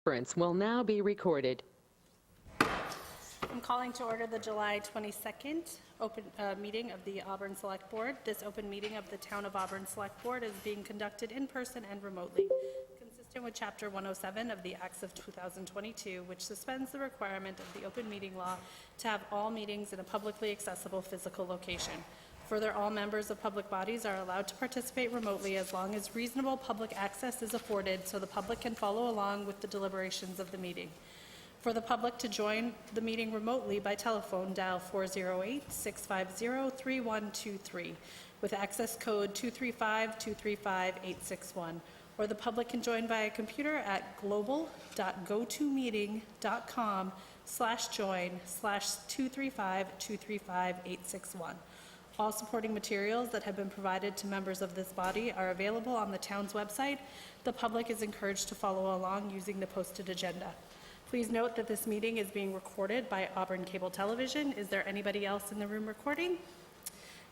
Conference will now be recorded. I'm calling to order the July 22nd open meeting of the Auburn Select Board. This open meeting of the Town of Auburn Select Board is being conducted in person and remotely, consistent with Chapter 107 of the Acts of 2022, which suspends the requirement of the open meeting law to have all meetings in a publicly accessible physical location. Further, all members of public bodies are allowed to participate remotely as long as reasonable public access is afforded so the public can follow along with the deliberations of the meeting. For the public to join the meeting remotely by telephone, dial 408-650-3123 with access code 235-235-861. Or the public can join via computer at global.gotomeeting.com/join/235-235-861. All supporting materials that have been provided to members of this body are available on the town's website. The public is encouraged to follow along using the posted agenda. Please note that this meeting is being recorded by Auburn Cable Television. Is there anybody else in the room recording?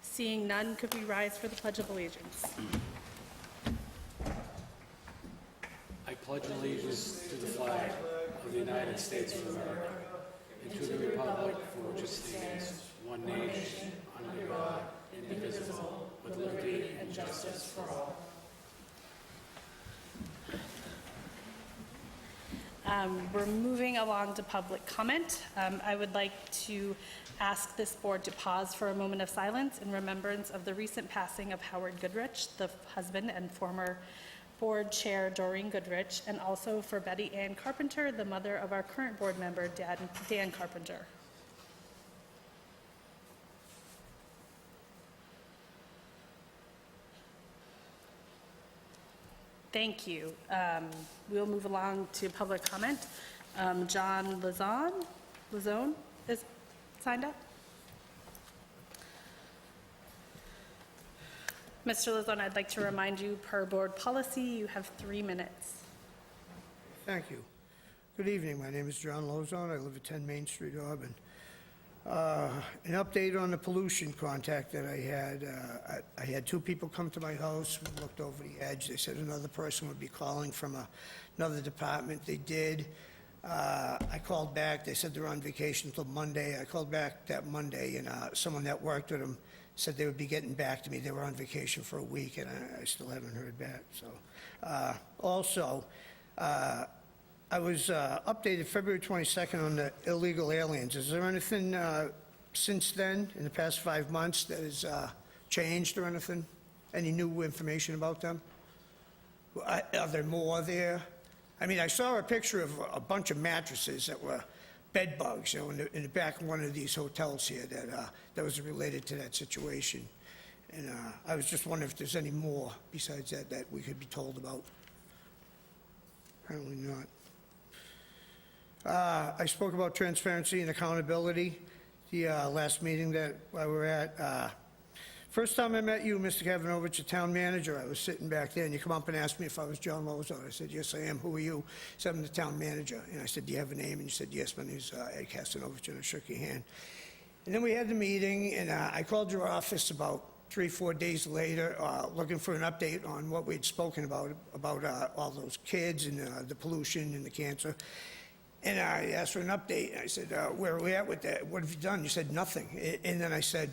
Seeing none, could we rise for the Pledge of Allegiance? I pledge allegiance to the flag of the United States of America and to the republic for which it stands, one nation, under God, indivisible, with liberty and justice for all. We're moving along to public comment. I would like to ask this board to pause for a moment of silence in remembrance of the recent passing of Howard Goodrich, the husband and former board chair Doreen Goodrich, and also for Betty Ann Carpenter, the mother of our current board member, Dan Carpenter. Thank you. We'll move along to public comment. John Lazone is signed up. Mr. Lazone, I'd like to remind you, per board policy, you have 3 minutes. Thank you. Good evening. My name is John Lozon. I live at 10 Main Street, Auburn. An update on the pollution contact that I had. I had 2 people come to my house, we looked over the edge. They said another person would be calling from another department. They did. I called back. They said they're on vacation until Monday. I called back that Monday, and someone that worked with them said they would be getting back to me. They were on vacation for a week, and I still haven't heard back. So, also, I was updated February 22nd on the illegal aliens. Is there anything since then, in the past 5 months, that has changed or anything? Any new information about them? Are there more there? I mean, I saw a picture of a bunch of mattresses that were bed bugs, you know, in the back of one of these hotels here that was related to that situation. And I was just wondering if there's any more besides that we could be told about. Apparently not. I spoke about transparency and accountability, the last meeting that we were at. First time I met you, Mr. Kavanovich, the town manager, I was sitting back there, and you come up and asked me if I was John Lozon. I said, yes, I am. Who are you? He said, I'm the town manager. And I said, do you have a name? And you said, yes, my name is Ed Kastanovich, and I shook your hand. And then we had the meeting, and I called your office about 3-4 days later, looking for an update on what we'd spoken about all those kids and the pollution and the cancer. And I asked for an update, and I said, where are we at with that? What have you done? You said, nothing. And then I said,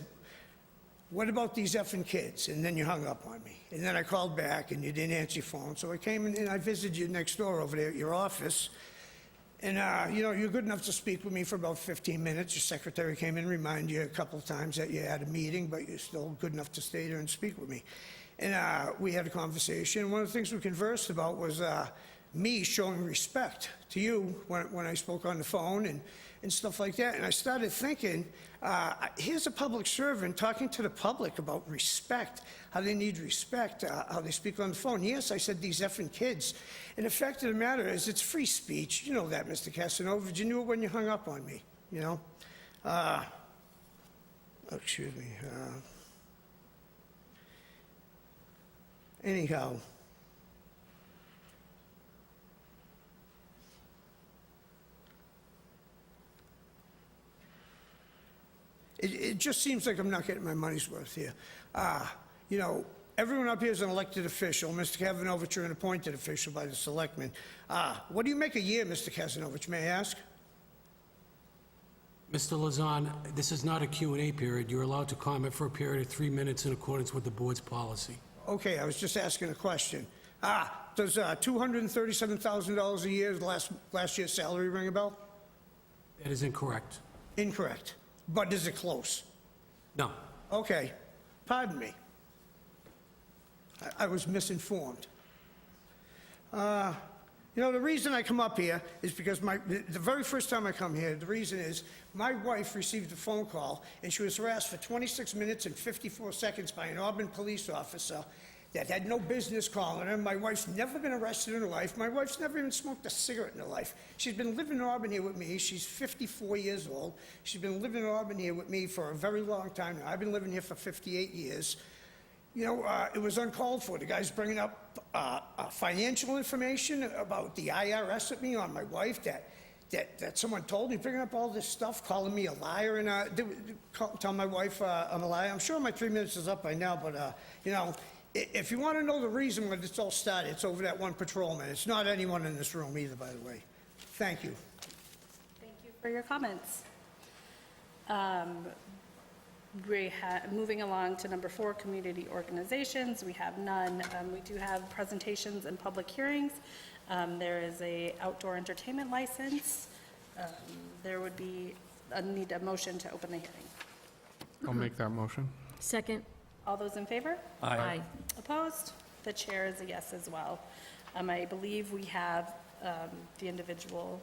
what about these effing kids? And then you hung up on me. And then I called back, and you didn't answer your phone. So I came in, and I visited you next door over there at your office. And, you know, you're good enough to speak with me for about 15 minutes. Your secretary came in and reminded you a couple of times that you had a meeting, but you're still good enough to stay there and speak with me. And we had a conversation. One of the things we conversed about was me showing respect to you when I spoke on the phone and stuff like that. And I started thinking, here's a public servant talking to the public about respect, how they need respect, how they speak on the phone. Yes, I said these effing kids. And the fact of the matter is, it's free speech. You know that, Mr. Casanova. You knew it when you hung up on me, you know? Excuse me. Anyhow. It just seems like I'm not getting my money's worth here. You know, everyone up here is an elected official. Mr. Kavanovich, you're an appointed official by the selectmen. What do you make a year, Mr. Kavanovich, may I ask? Mr. Lazan, this is not a Q&A period. You're allowed to comment for a period of 3 minutes in accordance with the board's policy. Okay, I was just asking a question. Does $237,000 a year, last year's salary, ring a bell? That is incorrect. Incorrect. But is it close? No. Okay, pardon me. I was misinformed. You know, the reason I come up here is because the very first time I come here, the reason is my wife received a phone call, and she was harassed for 26 minutes and 54 seconds by an Auburn police officer that had no business calling her. My wife's never been arrested in her life. My wife's never even smoked a cigarette in her life. She's been living in Auburn here with me. She's 54 years old. She's been living in Auburn here with me for a very long time now. I've been living here for 58 years. You know, it was uncalled for. The guy's bringing up financial information about the IRS at me on my wife that someone told me, bringing up all this stuff, calling me a liar, and tell my wife I'm a liar. I'm sure my 3 minutes is up by now, but, you know, if you want to know the reason when it's all started, it's over that one patrolman. It's not anyone in this room either, by the way. Thank you. Thank you for your comments. Moving along to number 4, community organizations, we have none. We do have presentations and public hearings. There is a outdoor entertainment license. There would be, need a motion to open the hearing. I'll make that motion. Second. All those in favor? Aye. Opposed? The chair is a yes as well. I believe we have the individual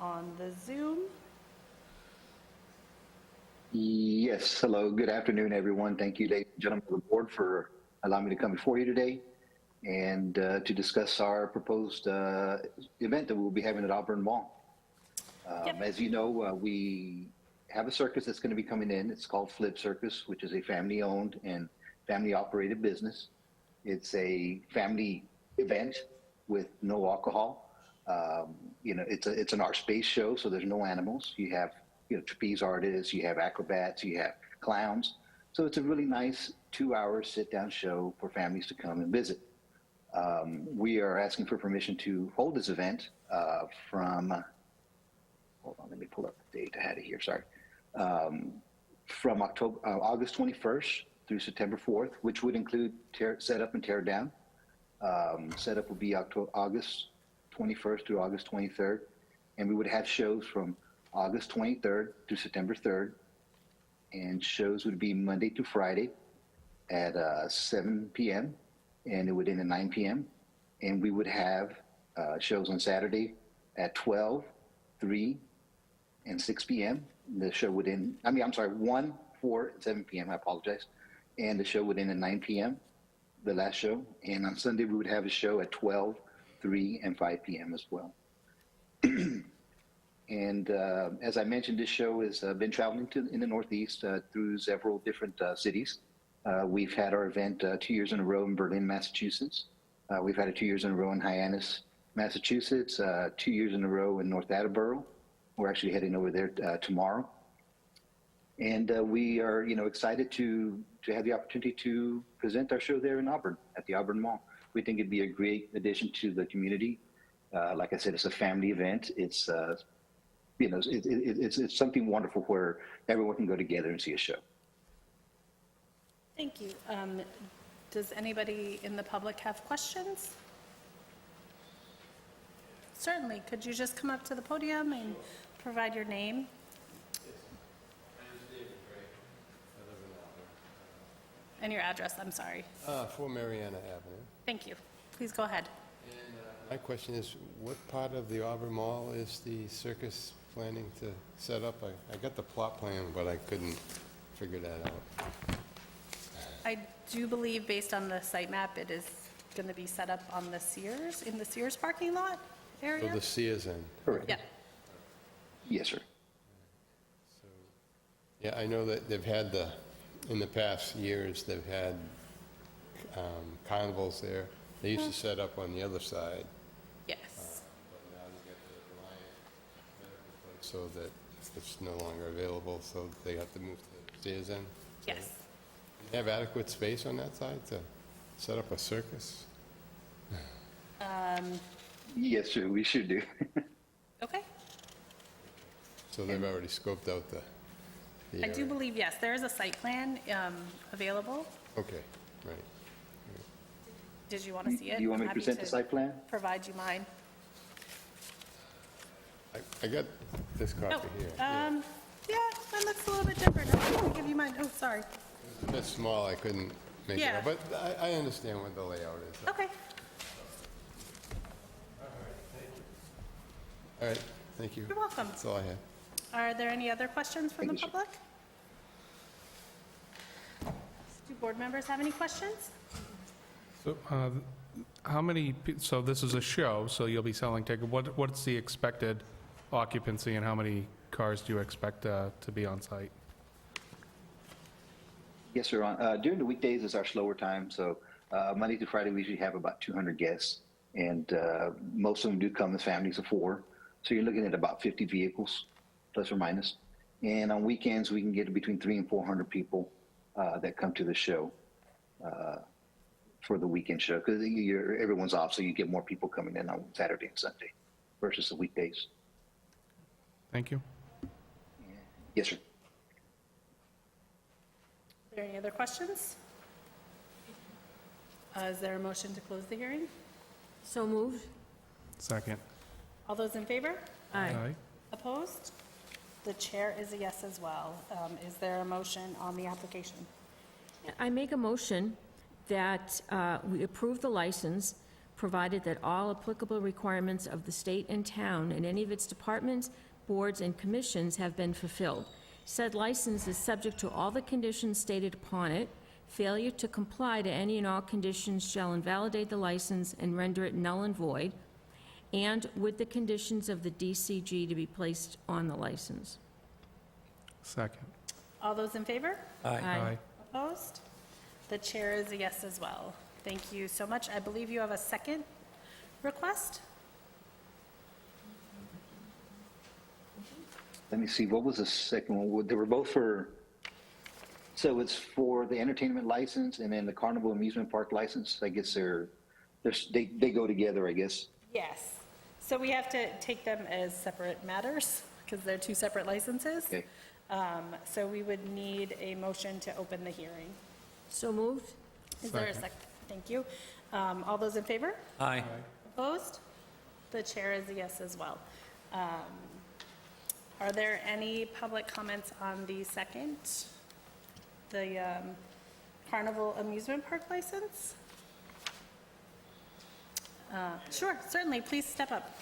on the Zoom. Yes, hello, good afternoon, everyone. Thank you, ladies and gentlemen of the board, for allowing me to come before you today and to discuss our proposed event that we'll be having at Auburn Mall. Yep. As you know, we have a circus that's going to be coming in. It's called Flip Circus, which is a family-owned and family-operated business. It's a family event with no alcohol. You know, it's an art-based show, so there's no animals. You have trapeze artists, you have acrobats, you have clowns. So it's a really nice 2-hour sit-down show for families to come and visit. We are asking for permission to hold this event from, hold on, let me pull up the date. I had it here, sorry. From August 21st through September 4th, which would include setup and tear down. Setup will be August 21st through August 23rd, and we would have shows from August 23rd through September 3rd, and shows would be Monday to Friday at 7 p.m. and it would end at 9 p.m. And we would have shows on Saturday at 12, 3, and 6 p.m. The show would end, 1, 4, and 7 p.m. I apologize. And the show would end at 9 p.m., the last show. And on Sunday, we would have a show at 12, 3, and 5 p.m. as well. And as I mentioned, this show has been traveling in the Northeast through several different cities. We've had our event 2 years in a row in Berlin, Massachusetts. We've had it 2 years in a row in Hyannis, Massachusetts, 2 years in a row in North Attleboro. We're actually heading over there tomorrow. And we are, excited to have the opportunity to present our show there in Auburn at the Auburn Mall. We think it'd be a great addition to the community. Like I said, it's a family event. It's it's something wonderful where everyone can go together and see a show. Thank you. Does anybody in the public have questions? Certainly. Could you just come up to the podium and provide your name? And your address, I'm sorry. 4 Mariana Avenue. Thank you. Please go ahead. My question is, what part of the Auburn Mall is the circus planning to set up? I got the plot plan, but I couldn't figure that out. I do believe, based on the site map, it is going to be set up on the Sears, in the Sears parking lot So area? the Sears end. Correct. Yeah. Yes, sir. Yeah, I know that they've had in the past years, they've had carnivals there. They used to set up on the other side. Yes. But now they get the Reliant Medical Place so that it's no longer available, so they have to move to Sears end. So Yes. they have adequate space on that side to set up a circus? Yes, sir, we should do. Okay. So they've already scoped out the I do area. believe, yes, there is a site plan available. Okay, right. Did you want to see it? Do you want me to Happy present the site plan? Provide you mine. I got this Oh, copy here. Yeah. yeah, mine looks a little bit different. Let me give you mine. Oh, sorry. It's a bit small, I couldn't make it Yeah. out, but I understand what the layout is. Okay. All right, thank you. You're welcome. That's all I had. Are there any other questions from the Thank you, sir. public? Do board members have any questions? So, how many, so this is a show, so you'll be selling tickets. What's the expected occupancy and how many cars do you expect to be on site? Yes, sir. During the weekdays is our slower time, so Monday through Friday, we usually have about 200 guests, and most of them do come as families of 4. So you're looking at about 50 vehicles, plus or minus. And on weekends, we can get between 300 and 400 people that come to the show for the weekend show, because everyone's off, so you get more people coming in on Saturday and Sunday versus the weekdays. Thank you. Yes, sir. Are there any other questions? Is there a motion to close the hearing? So moved. Second. All those in favor? Aye. Opposed? The chair is a yes as well. Is there a motion on the application? I make a motion that we approve the license, provided that all applicable requirements of the state and town and any of its departments, boards, and commissions have been fulfilled. Said license is subject to all the conditions stated upon it. Failure to comply to any and all conditions shall invalidate the license and render it null and void, and with the conditions of the DCG to be placed on the license. Second. All those in favor? Aye. Opposed? The chair is a yes as well. Thank you so much. I believe you have a second request? Let me see, what was the second one? They were both for, so it's for the entertainment license and then the Carnival Amusement Park license. I guess they go together, I guess. Yes. So we have to take them as separate matters because they're two separate licenses. Okay. So we would need a motion to open the hearing. So moved. Is there a second? Thank you. All those in favor? Aye. Opposed? The chair is a yes as well. Are there any public comments on the second, the Carnival Amusement Park license? Sure, certainly, please step up.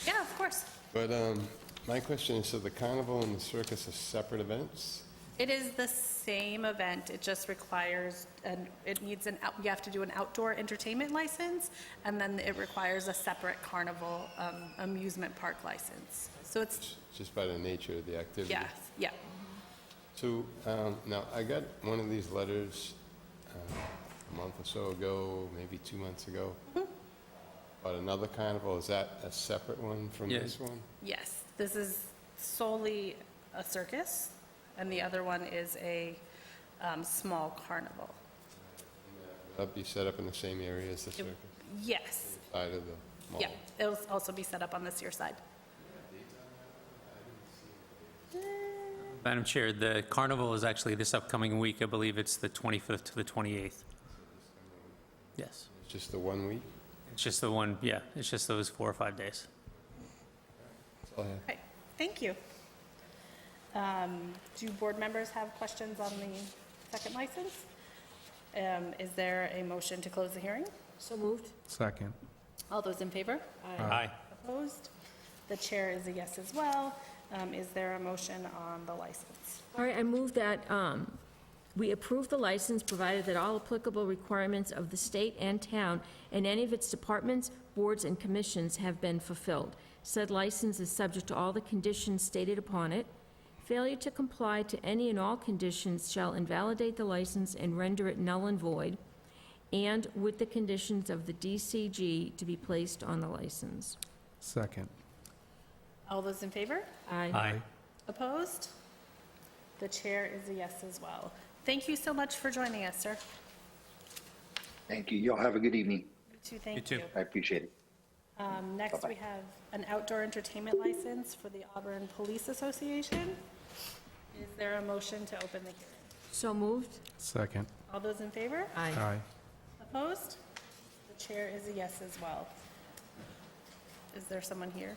Yeah, of course. But my question is, so the carnival and the circus are separate events? It is the same event, it just requires, you have to do an outdoor entertainment license, and then it requires a separate carnival amusement park license. So it's, Just by the nature of the activity? yes, yeah. So, now, I got one of these letters a month or so ago, maybe 2 months ago, about another carnival. Is that a separate one from Yeah. this one? Yes, this is solely a circus, and the other one is a small carnival. Will that be set up in the same area as the circus? Yes, Side of the mall? yeah, it'll also be set up on this year side. Madam Chair, the carnival is actually this upcoming week. I believe it's the 25th to the 28th. Yes. Just the 1 week? It's just the one, yeah, it's just those 4 or 5 days. That's all I have. Okay, thank you. Do board members have questions on the second license? Is there a motion to close the hearing? So moved. Second. All those in favor? Aye. Opposed? The chair is a yes as well. Is there a motion on the license? All right, I move that we approve the license, provided that all applicable requirements of the state and town and any of its departments, boards, and commissions have been fulfilled. Said license is subject to all the conditions stated upon it. Failure to comply to any and all conditions shall invalidate the license and render it null and void, and with the conditions of the DCG to be placed on the license. Second. All those in favor? Aye. Aye. Opposed? The chair is a yes as well. Thank you so much for joining us, sir. Thank you. Y'all have a good evening. You too, thank You you. too. I appreciate it. Next, we have an outdoor entertainment license for the Auburn Police Association. Is there a motion to open the hearing? So moved? Second. All those in favor? Aye. Aye. Opposed? The chair is a yes as well. Is there someone here?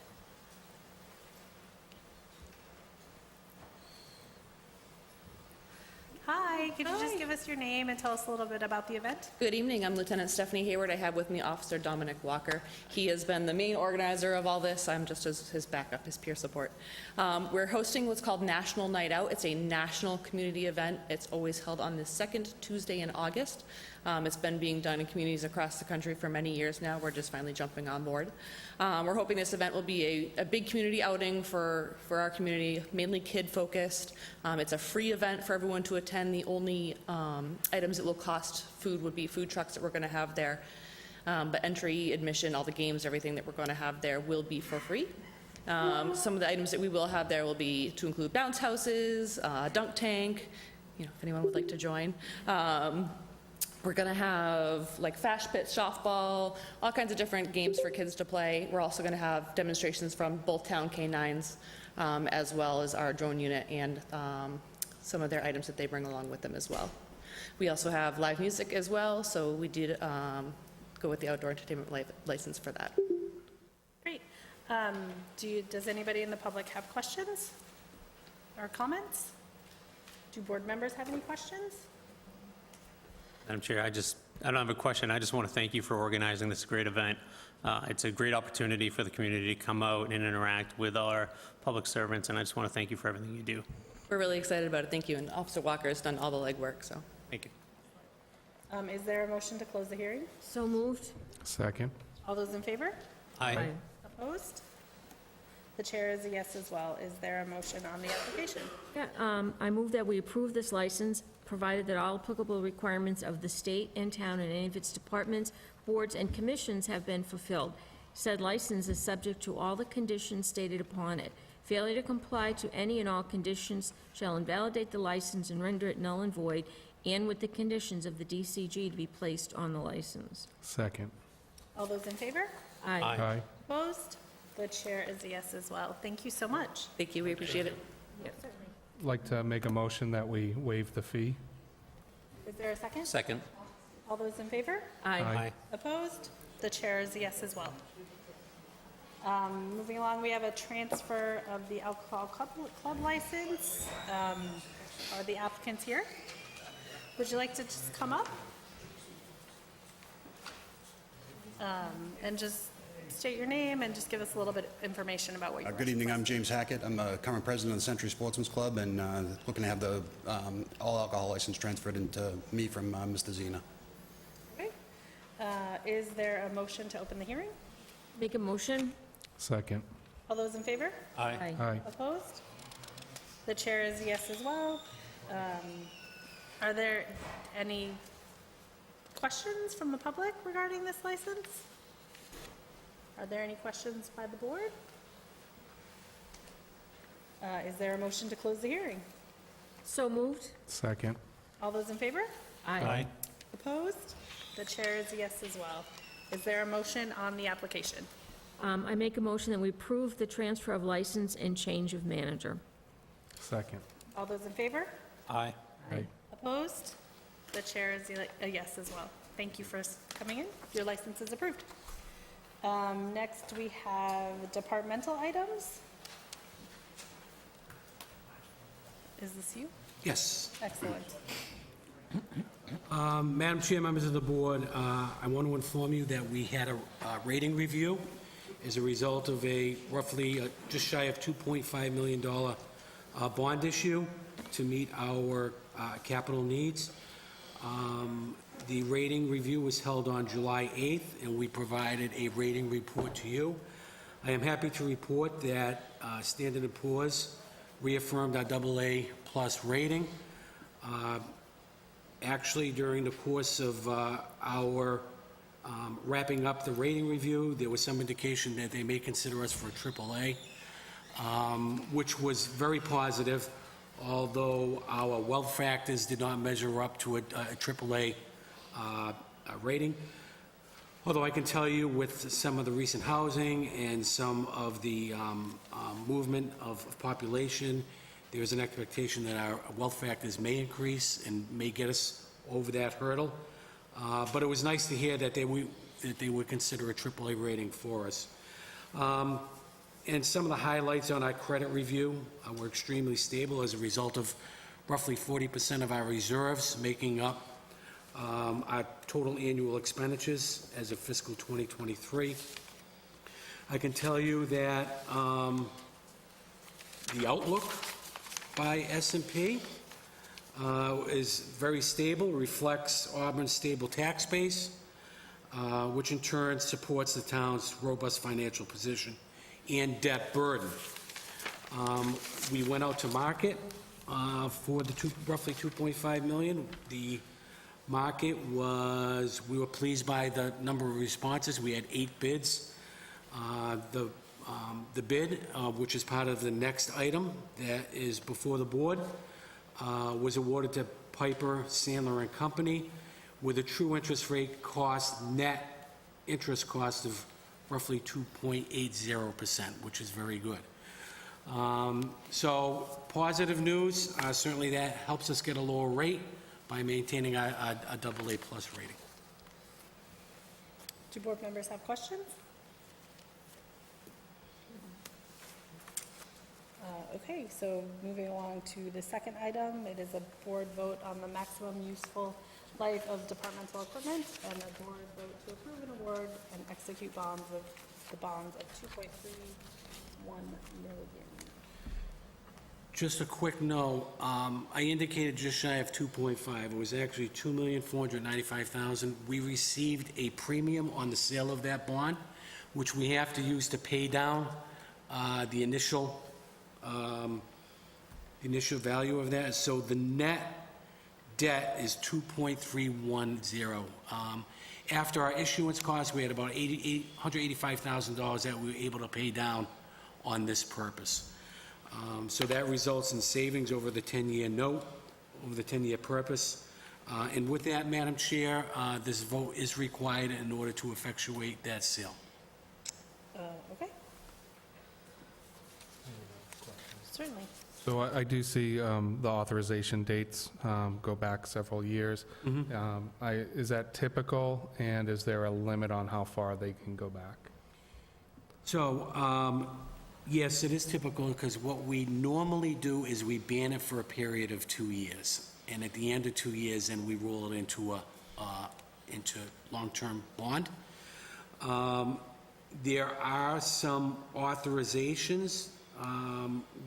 Hi, could you just give us your name and tell us a little bit about the event? Good evening, I'm Lieutenant Stephanie Hayward. I have with me Officer Dominic Walker. He has been the main organizer of all this. I'm just his backup, his peer support. We're hosting what's called National Night Out. It's a national community event. It's always held on the second Tuesday in August. It's been being done in communities across the country for many years now. We're just finally jumping on board. We're hoping this event will be a big community outing for our community, mainly kid-focused. It's a free event for everyone to attend. The only items that will cost food would be food trucks that we're going to have there. But entry, admission, all the games, everything that we're going to have there will be for free. Some of the items that we will have there will be to include bounce houses, dunk tank, if anyone would like to join. We're going to have like fast pitch, softball, all kinds of different games for kids to play. We're also going to have demonstrations from both town K-9s, as well as our drone unit and some of their items that they bring along with them as well. We also have live music as well, so we did go with the outdoor entertainment license for that. Great. Does anybody in the public have questions or comments? Do board members have any questions? Madam Chair, I don't have a question. I just want to thank you for organizing this great event. It's a great opportunity for the community to come out and interact with our public servants, and I just want to thank you for everything you do. We're really excited about it, thank you. And Officer Walker has done all the legwork, so. Thank you. Is there a motion to close the hearing? So moved? Second. All those in favor? Aye. Opposed? The chair is a yes as well. Is there a motion on the application? Yeah, I move that we approve this license, provided that all applicable requirements of the state and town and any of its departments, boards, and commissions have been fulfilled. Said license is subject to all the conditions stated upon it. Failure to comply to any and all conditions shall invalidate the license and render it null and void, and with the conditions of the DCG to be placed on the license. Second. All those in favor? Aye. Aye. Opposed? The chair is a yes as well. Thank you so much. Thank you, we appreciate it. Like to make a motion that we waive the fee? Is there a second? Second. All those in favor? Aye. Opposed? The chair is a yes as well. Moving along, we have a transfer of the alcohol club license. Are the applicants here? Would you like to just come up? And just state your name and just give us a little bit of information about what you're... Good evening, I'm James Hackett. I'm a current president of the Century Sportsman's Club and looking to have the all alcohol license transferred into me from Mr. Zena. Okay. Is there a motion to open the hearing? Make a motion? Second. All those in favor? Aye. Aye. Opposed? The chair is a yes as well. Are there any questions from the public regarding this license? Are there any questions by the board? Is there a motion to close the hearing? So moved? Second. All those in favor? Aye. Opposed? The chair is a yes as well. Is there a motion on the application? I make a motion that we approve the transfer of license and change of manager. Second. All those in favor? Aye. Aye. Opposed? The chair is a yes as well. Thank you for coming in. Your license is approved. Next, we have departmental items. Is this you? Yes. Excellent. Madam Chair, members of the board, I want to inform you that we had a rating review as a result of a roughly just shy of $2.5 million bond issue to meet our capital needs. The rating review was held on July 8th, and we provided a rating report to you. I am happy to report that Standard & Poor's reaffirmed our AA+ rating. Actually, during the course of our wrapping up the rating review, there was some indication that they may consider us for a AAA, which was very positive. although our wealth factors did not measure up to a AAA rating. Although I can tell you with some of the recent housing and some of the movement of population, there's an expectation that our wealth factors may increase and may get us over that hurdle. But it was nice to hear that they would consider a AAA rating for us. And some of the highlights on our credit review were extremely stable as a result of roughly 40% of our reserves making up our total annual expenditures as of fiscal 2023. I can tell you that the outlook by S&P is very stable, reflects Auburn's stable tax base, which in turn supports the town's robust financial position and debt burden. We went out to market for the roughly $2.5 million. The market was, we were pleased by the number of responses. We had 8 bids. The bid, which is part of the next item that is before the board, was awarded to Piper Sandler and Company with a true interest rate cost, net interest cost of roughly 2.80%, which is very good. So positive news, certainly that helps us get a lower rate by maintaining a AA plus rating. Do board members have questions? Okay, so moving along to the second item, it is a board vote on the maximum useful life of departmental equipment, and a board vote to approve an award and execute bonds of 2.31 million. Just a quick note, I indicated just shy of 2.5. It was actually $2,495,000. We received a premium on the sale of that bond, which we have to use to pay down the initial value of that. So the net debt is 2.310. After our issuance costs, we had about $185,000 that we were able to pay down on this purpose. So that results in savings over the 10-year note, over the 10-year purpose. And with that, Madam Chair, this vote is required in order to effectuate that sale. Okay. Certainly. So I do see the authorization dates go back several years. Is that typical, and is there a limit on how far they can go back? So, yes, it is typical, because what we normally do is we ban it for a period of 2 years. And at the end of 2 years, then we roll it into long-term bond. There are some authorizations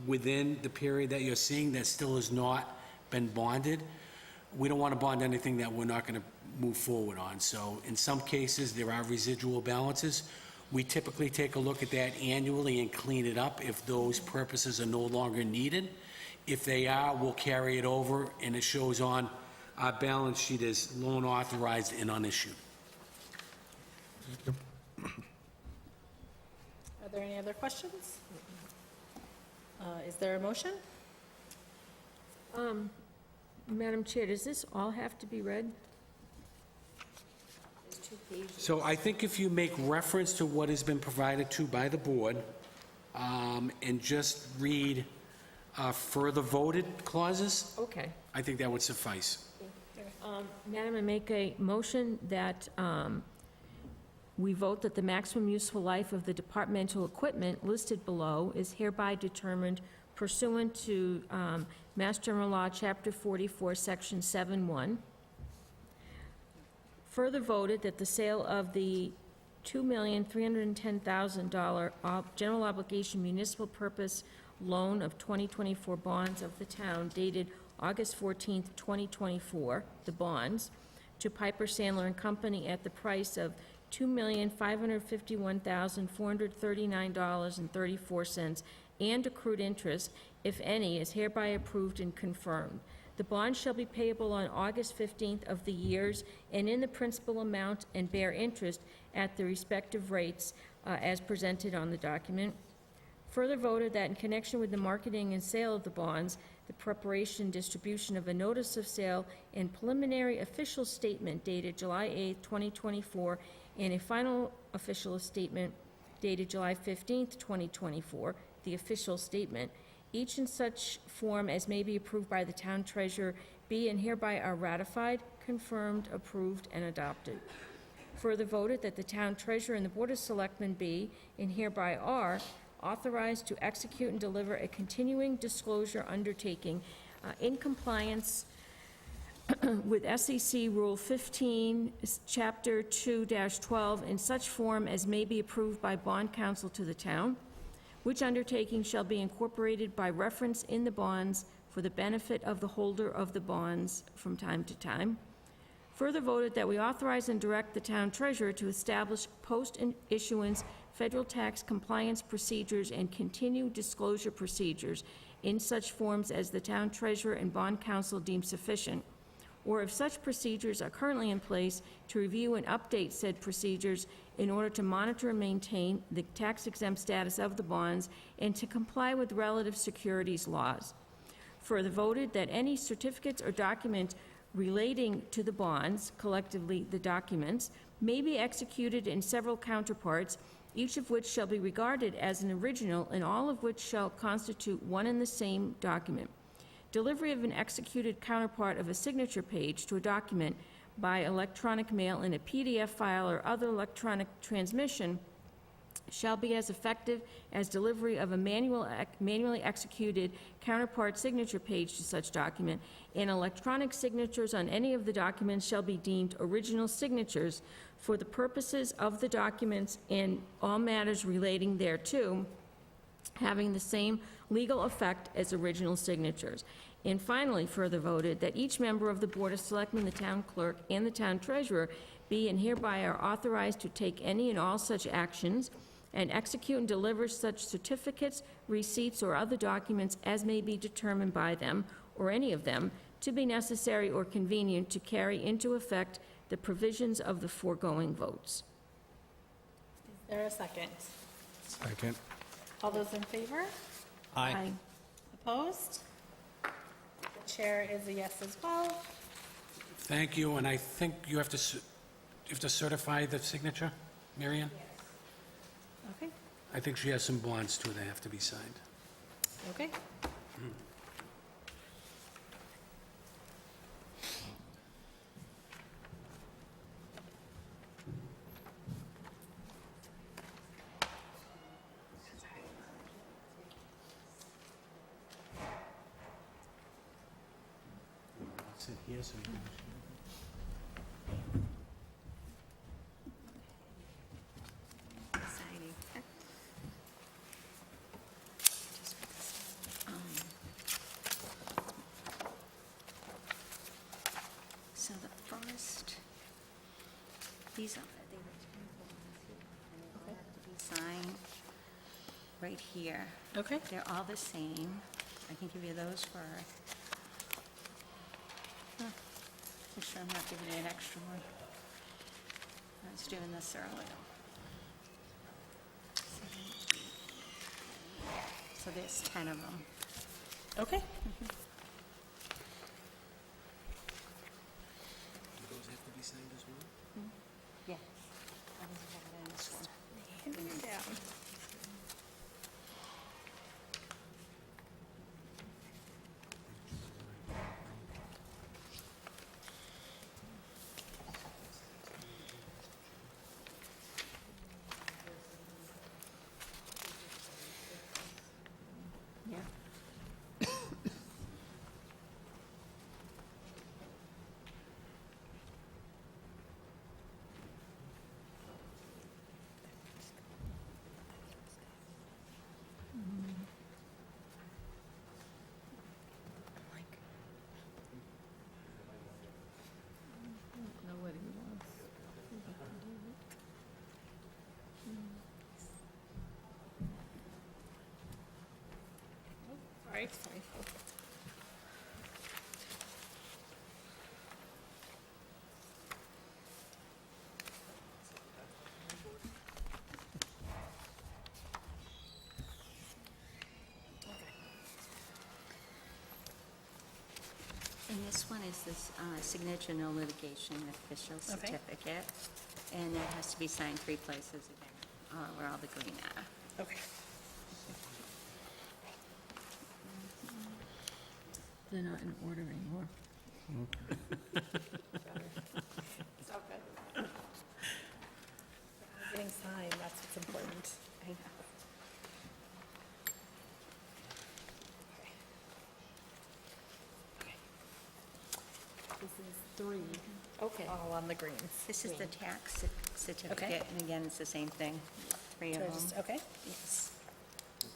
within the period that you're seeing that still has not been bonded. We don't want to bond anything that we're not going to move forward on. So in some cases, there are residual balances. We typically take a look at that annually and clean it up if those purposes are no longer needed. If they are, we'll carry it over, and it shows on our balance sheet as loan authorized and unissued. Are there any other questions? Is there a motion? Madam Chair, does this all have to be read? There's 2 pages. So I think if you make reference to what has been provided to by the board, and just read further voted clauses, Okay. I think that would suffice. Madam, I make a motion that we vote that the maximum useful life of the departmental equipment listed below is hereby determined pursuant to Mass General Law, Chapter 44, Section 7-1. Further voted that the sale of the $2,310,000 general obligation municipal purpose loan of 2024 bonds of the town dated August 14th, 2024, the bonds, to Piper Sandler and Company at the price of $2,551,439.34, and accrued interest, if any, is hereby approved and confirmed. The bond shall be payable on August 15th of the years and in the principal amount, and bear interest at the respective rates as presented on the document. Further voted that in connection with the marketing and sale of the bonds, the preparation and distribution of a notice of sale and preliminary official statement dated July 8, 2024, and a final official statement dated July 15, 2024, the official statement, each in such form as may be approved by the town treasurer, be and hereby are ratified, confirmed, approved, and adopted. Further voted that the town treasurer and the Board of Selectmen be and hereby are authorized to execute and deliver a continuing disclosure undertaking in compliance with SEC Rule 15, Chapter 2-12, in such form as may be approved by bond counsel to the town, which undertaking shall be incorporated by reference in the bonds for the benefit of the holder of the bonds from time to time. Further voted that we authorize and direct the town treasurer to establish post-issuance federal tax compliance procedures and continued disclosure procedures in such forms as the town treasurer and bond counsel deem sufficient, or if such procedures are currently in place, to review and update said procedures in order to monitor and maintain the tax-exempt status of the bonds and to comply with relative securities laws. Further voted that any certificates or documents relating to the bonds, collectively the documents, may be executed in several counterparts, each of which shall be regarded as an original and all of which shall constitute one and the same document. Delivery of an executed counterpart of a signature page to a document by electronic mail in a PDF file or other electronic transmission shall be as effective as delivery of a manually executed counterpart signature page to such document, and electronic signatures on any of the documents shall be deemed original signatures for the purposes of the documents and all matters relating thereto, having the same legal effect as original signatures. And finally, further voted that each member of the Board of Selectmen, the town clerk, and the town treasurer be and hereby are authorized to take any and all such actions and execute and deliver such certificates, receipts, or other documents as may be determined by them, or any of them, to be necessary or convenient to carry into effect the provisions of the foregoing votes. Is there a second? Second. All those in favor? Aye. Opposed? The chair is a yes as well. Thank you, and I think you have to certify the signature, Marion? Okay, I think she has some bonds, too, that have to be signed. okay. Sit here so you can... Signing. So the first, these are, they have to be signed right here. Okay. They're all the same. I can give you those for, make sure I'm not giving you an extra one. I was doing this earlier. So there's 10 of them. Okay. Do those have to be signed as well? Yeah. I was have it in this one. Handing it down. Yeah. Sorry, sorry. This one is this signature no litigation official certificate, and that has to be signed 3 places again, where all the green are. Okay. They're not in order anymore. It's all good. Getting signed, that's what's important. I know. This is 3, Okay. all on the greens. This is the tax certificate, and again, it's the same thing, 3 So I of just- them. Okay. Yes. I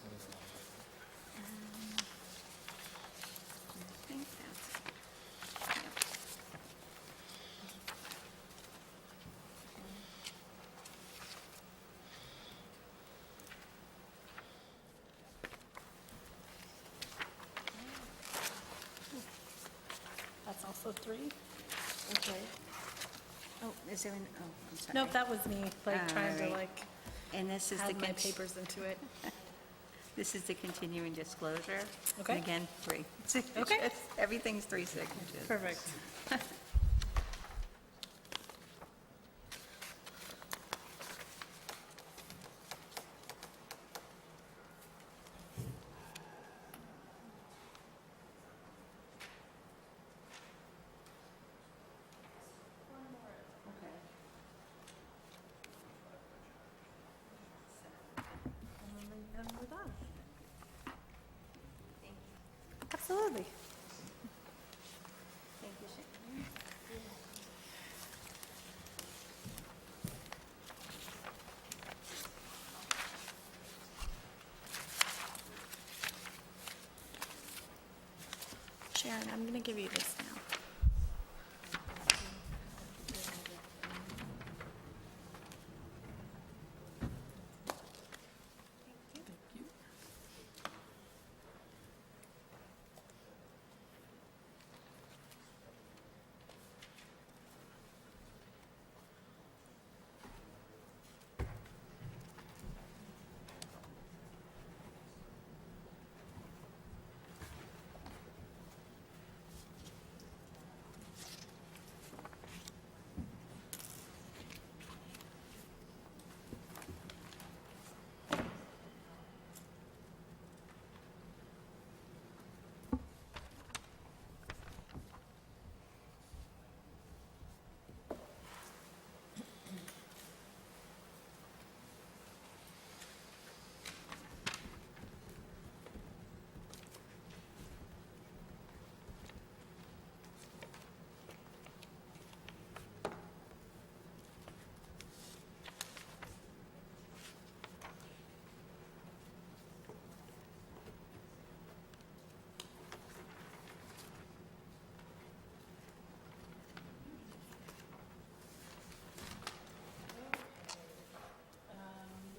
think that's, yep. That's also 3. Okay. Oh, is there an, oh, I'm sorry. Nope, that was me, like, trying to, Alright. like, And this is the, add my cont- papers into it. this is the continuing disclosure. Okay. And again, 3 signatures. Okay. Everything's 3 signatures. Perfect. And we're done. Absolutely. Thank you, Sharon. Sharon, I'm going to give you this now.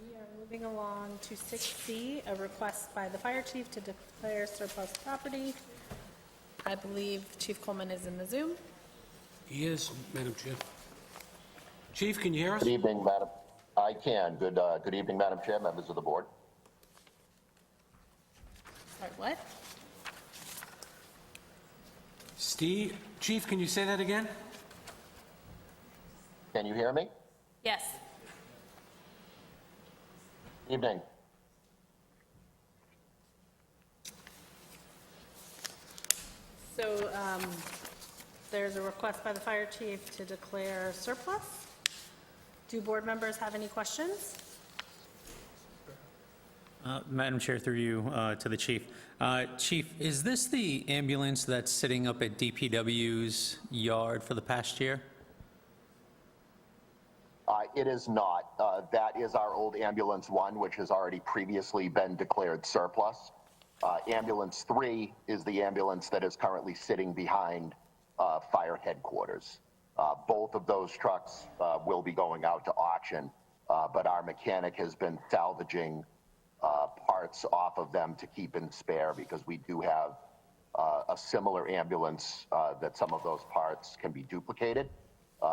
We are moving along to 6C, a request by the fire chief to declare surplus property. I believe Chief Coleman is in the Zoom. He is, Madam Chair. Chief, can you hear us? Good evening, Madam. I can. Good evening, Madam Chair, members of the board. Sorry, what? Steve, Chief, can you say that again? Can you hear me? Yes. Evening. So there's a request by the fire chief to declare surplus. Do board members have any questions? Madam Chair, through you to the chief. Chief, is this the ambulance that's sitting up at DPW's yard for the past year? It is not. That is our old Ambulance 1, which has already previously been declared surplus. Ambulance 3 is the ambulance that is currently sitting behind fire headquarters. Both of those trucks will be going out to auction, but our mechanic has been salvaging parts off of them to keep in spare because we do have a similar ambulance that some of those parts can be duplicated.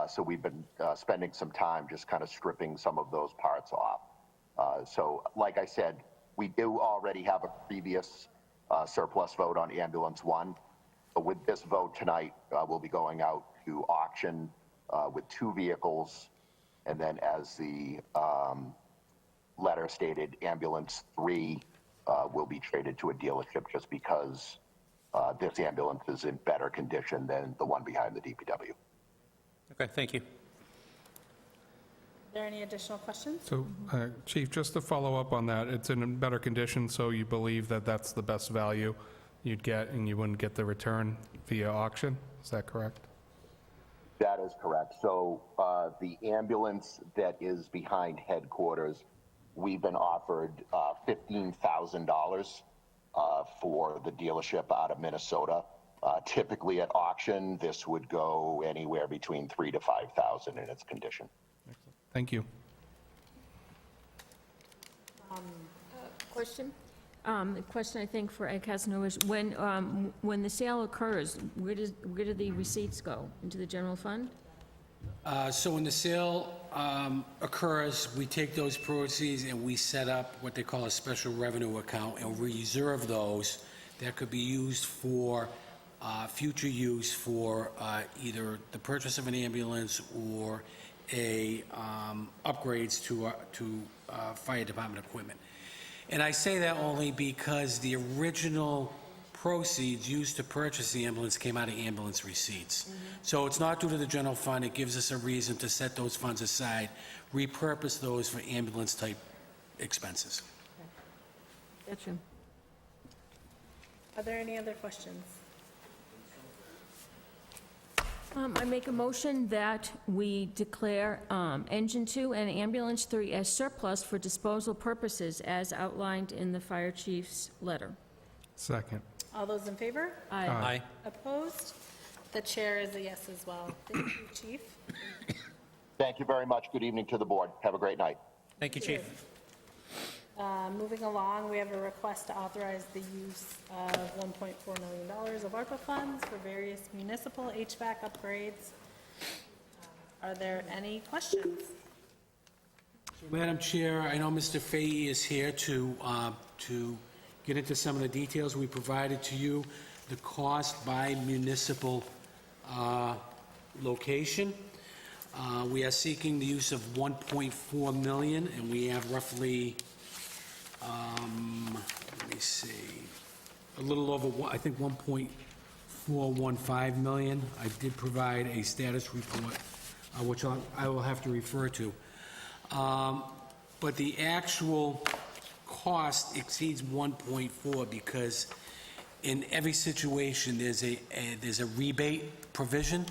So we've been spending some time just kind of stripping some of those parts off. So like I said, we do already have a previous surplus vote on Ambulance 1. But with this vote tonight, we'll be going out to auction with 2 vehicles, and then as the letter stated, ambulance 3 will be traded to a dealership just because this ambulance is in better condition than the one behind the DPW. Okay, thank you. Are there any additional questions? So, Chief, just to follow up on that, it's in better condition, so you believe that that's the best value you'd get, and you wouldn't get the return via auction? Is that correct? That is correct. So the ambulance that is behind headquarters, we've been offered $15,000 for the dealership out of Minnesota. Typically at auction, this would go anywhere between $3,000 to $5,000 in its condition. Thank you. Question? The question, I think, for Ed Casanova is, when the sale occurs, where do the receipts go? Into the general fund? So when the sale occurs, we take those proceeds and we set up what they call a special revenue account and reserve those that could be used for future use for either the purchase of an ambulance or upgrades to fire department equipment. And I say that only because the original proceeds used to purchase the ambulance came out of ambulance receipts. So it's not due to the general fund. It gives us a reason to set those funds aside, repurpose those for ambulance-type expenses. Gotcha. Are there any other questions? I make a motion that we declare Engine 2 and Ambulance 3 as surplus for disposal purposes as outlined in the fire chief's letter. Second. All those in favor? Aye. Opposed? The chair is a yes as well. Thank you, Chief. Thank you very much. Good evening to the board. Have a great night. Thank you, Chief. Moving along, we have a request to authorize the use of $1.4 million of ARPA funds for various municipal HVAC upgrades. Are there any questions? Madam Chair, I know Mr. Fahey is here to get into some of the details we provided to you. The cost by municipal location. We are seeking the use of $1.4 million, and we have roughly, let me see, a little over, I think, $1.415 million. I did provide a status report, which I will have to refer to. But the actual cost exceeds 1.4 because in every situation, there's a rebate provision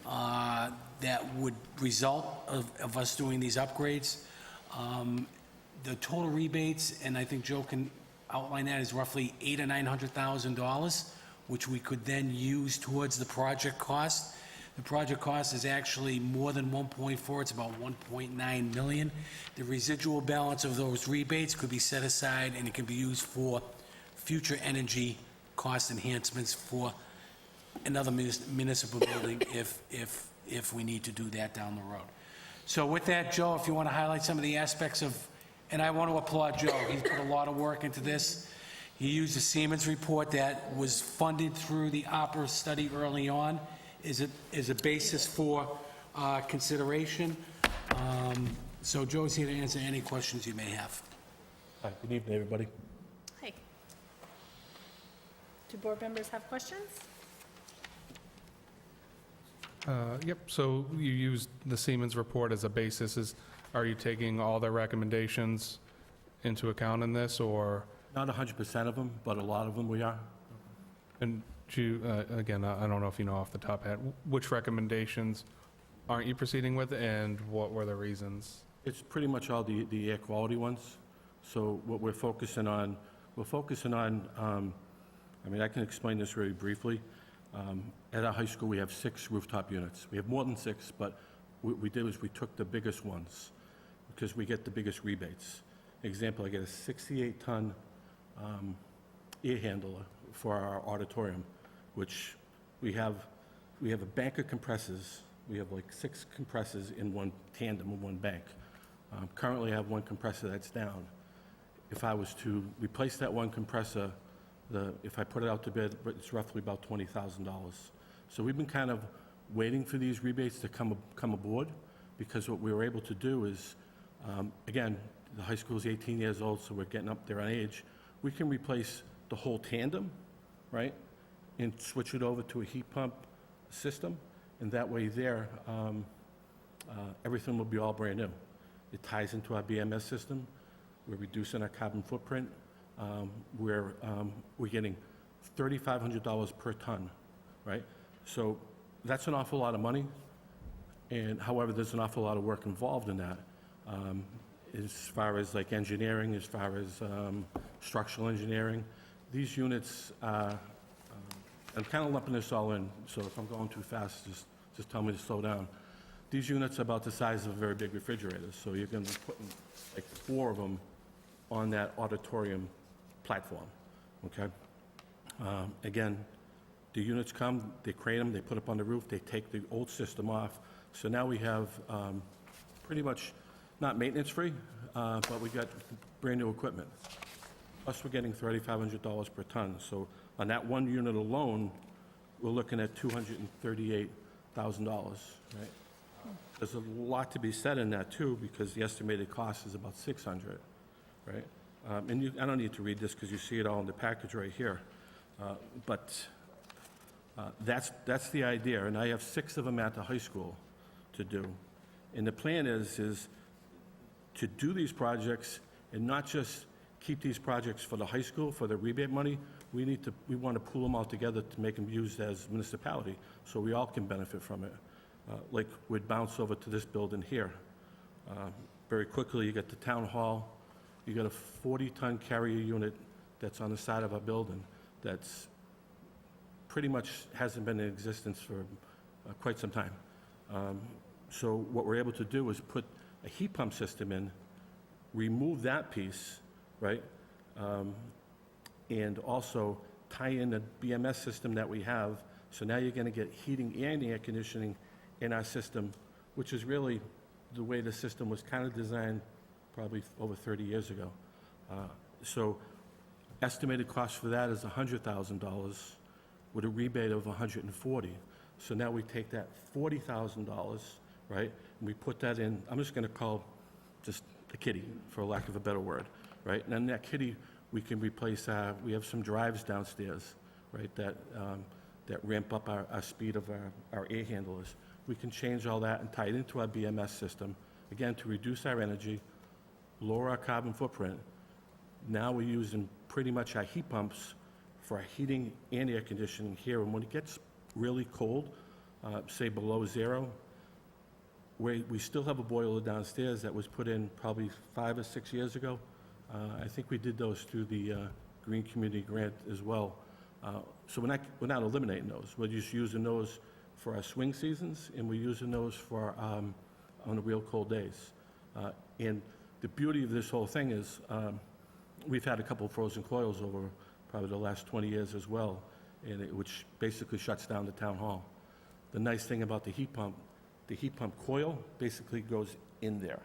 that would result of us doing these upgrades. The total rebates, and I think Joe can outline that, is roughly $800,000 or $900,000, which we could then use towards the project cost. The project cost is actually more than 1.4, it's about 1.9 million. The residual balance of those rebates could be set aside and it can be used for future energy cost enhancements for another municipal building if we need to do that down the road. So with that, Joe, if you want to highlight some of the aspects of, and I want to applaud Joe, he's put a lot of work into this. He used a Siemens report that was funded through the ARPA study early on, is a basis for consideration. So Joe's here to answer any questions you may have. Hi, good evening, everybody. Hi. Do board members have questions? Yep, so you used the Siemens report as a basis. Are you taking all their recommendations into account in this, or? Not 100% of them, but a lot of them we are. And do you, again, I don't know if you know off the top of your head, which recommendations aren't you proceeding with, and what were the reasons? It's pretty much all the air quality ones. So what we're focusing on, I mean, I can explain this very briefly. At our high school, we have 6 rooftop units. We have more than 6, but what we did was we took the biggest ones because we get the biggest rebates. Example, I get a 68-ton air handler for our auditorium, which we have a bank of compressors. We have like 6 compressors in one tandem in one bank. Currently, I have one compressor that's down. If I was to replace that one compressor If I put it out to bid, it's roughly about $20,000. So we've been kind of waiting for these rebates to come aboard, because what we were able to do is, again, the high school is 18 years old, so we're getting up there on age. We can replace the whole tandem, right, and switch it over to a heat pump system, and that way there, everything will be all brand new. It ties into our BMS system. We're reducing our carbon footprint. We're getting $3,500 per ton, right? So that's an awful lot of money, and however, there's an awful lot of work involved in that, as far as like engineering, as far as structural engineering. These units, I'm kind of lumping this all in, so if I'm going too fast, just tell me to slow down. These units are about the size of a very big refrigerator, so you're going to be putting like 4 of them on that auditorium platform, okay? Again, the units come, they crane them, they put up on the roof, they take the old system off. So now we have pretty much, not maintenance-free, but we got brand-new equipment. Plus, we're getting $3,500 per ton. So on that one unit alone, we're looking at $238,000, right? There's a lot to be said in that, too, because the estimated cost is about $600, right? I don't need to read this because you see it all in the package right here. But that's the idea, and I have 6 of them at the high school to do. And the plan is to do these projects and not just keep these projects for the high school, for the rebate money. We want to pool them all together to make them used as municipality, so we all can benefit from it. Like we'd bounce over to this building here. Very quickly, you get the town hall, you got a 40-ton carrier unit that's on the side of our building that's pretty much hasn't been in existence for quite some time. So what we're able to do is put a heat pump system in, remove that piece, right? And also tie in the BMS system that we have. So now you're going to get heating and air conditioning in our system, which is really the way the system was kind of designed probably over 30 years ago. So estimated cost for that is $100,000 with a rebate of $140,000. So now we take that $40,000, right, and we put that in, I'm just going to call just the kitty, for lack of a better word, right? And in that kitty, we can replace, we have some drives downstairs, right, that ramp up our speed of our air handlers. We can change all that and tie it into our BMS system, again, to reduce our energy, lower our carbon footprint. Now we're using pretty much our heat pumps for our heating and air conditioning here. And when it gets really cold, say below 0, we still have a boiler downstairs that was put in probably 5 or 6 years ago. I think we did those through the Green Community Grant as well. So we're not eliminating those. We're just using those for our swing seasons, and we're using those for on the real cold days. And the beauty of this whole thing is we've had a couple of frozen coils over probably the last 20 years as well, which basically shuts down the town hall. The nice thing about the heat pump coil basically goes in there,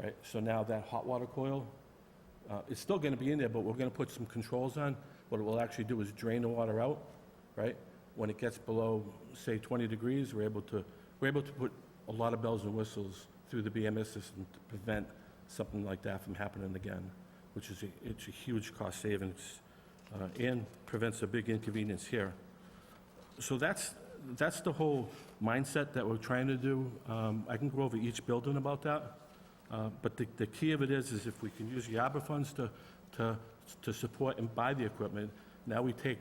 right? So now that hot water coil, it's still going to be in there, but we're going to put some controls on. What it will actually do is drain the water out, right? When it gets below, say, 20 degrees, we're able to put a lot of bells and whistles through the BMS system to prevent something like that from happening again, which is it's a huge cost savings and prevents a big inconvenience here. So that's the whole mindset that we're trying to do. I can go over each building about that, but the key of it is if we can use the ARPA funds to support and buy the equipment, now we take